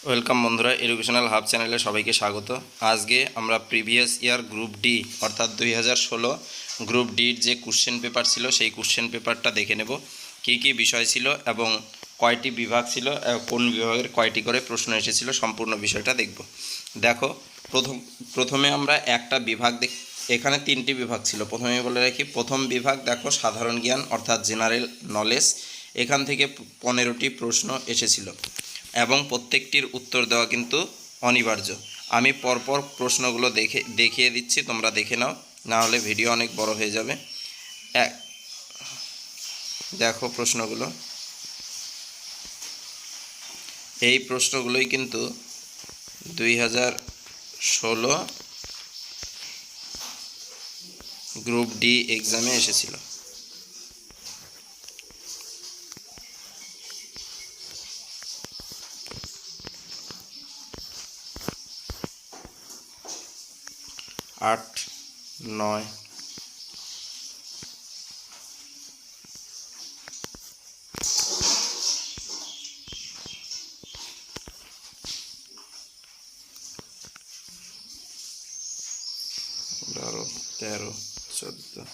Welcome বন্ধুরা, educational hub চ্যানেলে সবাইকে স্বাগত। আজকে আমরা প্রিভিয়াস ইয়ার গ্রুপ ডি অর্থাৎ 2016 গ্রুপ ডির যে কোশ্চেন পেপার ছিল সেই কোশ্চেন পেপারটা দেখে নেব। কী কী বিষয় ছিল এবং কয়টি বিভাগ ছিল, কোন বিভাগের কয়টি করে প্রশ্ন এসেছিল, সম্পূর্ণ বিষয়টা দেখব। দেখো, প্রথমে আমরা একটা বিভাগ এখানে তিনটি বিভাগ ছিল। প্রথমে বলে রাখি, প্রথম বিভাগ দেখো সাধারণ জ্ঞান অর্থাৎ জেনারেল নলেজ। এখান থেকে 15টি প্রশ্ন এসেছিল এবং প্রত্যেকটির উত্তর দেওয়া কিন্তু অনিবার্য। আমি পরপর প্রশ্নগুলো দেখিয়ে দিচ্ছি, তোমরা দেখে নাও, না হলে ভিডিও অনেক বড় হয়ে যাবে। দেখো প্রশ্নগুলো, এই প্রশ্নগুলোই কিন্তু 2016 গ্রুপ ডি এক্সামে এসেছিল। আট, 9, 12, 13, 14।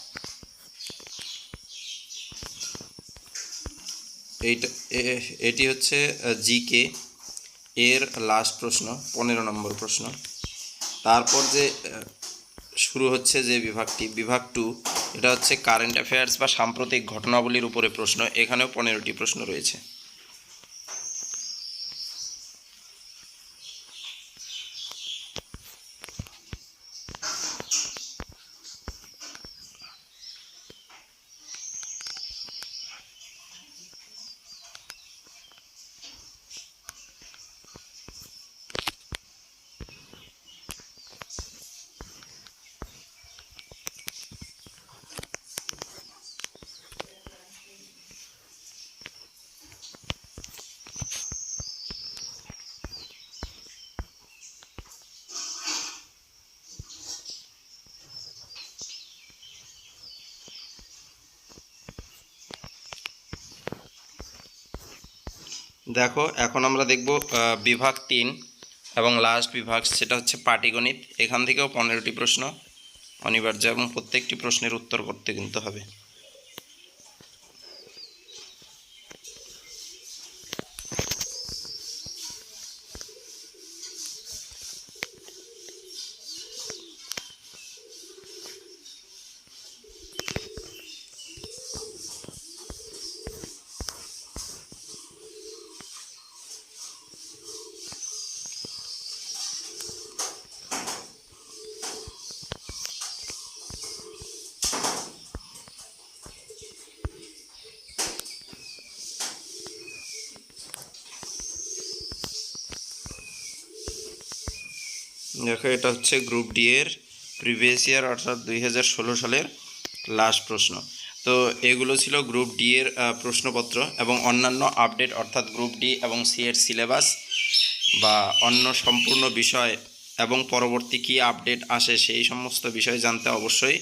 এটি হচ্ছে জিকে এর লাস্ট প্রশ্ন, 15 নম্বর প্রশ্ন। তারপর যে শুরু হচ্ছে যে বিভাগটি, বিভাগ 2, এটা হচ্ছে কারেন্ট অ্যাফেয়ার্স বা সাম্প্রতিক ঘটনাবলীর উপরে প্রশ্ন। এখানেও 15টি প্রশ্ন রয়েছে। দেখো, এখন আমরা দেখব বিভাগ 3 এবং লাস্ট বিভাগ, সেটা হচ্ছে পাটিগণিত। এখান থেকেও 15টি প্রশ্ন অনিবার্য এবং প্রত্যেকটি প্রশ্নের উত্তর করতে কিন্তু হবে। দেখো, এটা হচ্ছে গ্রুপ ডি এর প্রিভিয়াস ইয়ার অর্থাৎ 2016 সালের লাস্ট প্রশ্ন। তো এগুলো ছিল গ্রুপ ডি এর প্রশ্নপত্র এবং অন্যান্য আপডেট অর্থাৎ গ্রুপ ডি এবং সি এর সিলেবাস বা অন্য সম্পূর্ণ বিষয় এবং পরবর্তী কী আপডেট আসে সেই সমস্ত বিষয় জানতে অবশ্যই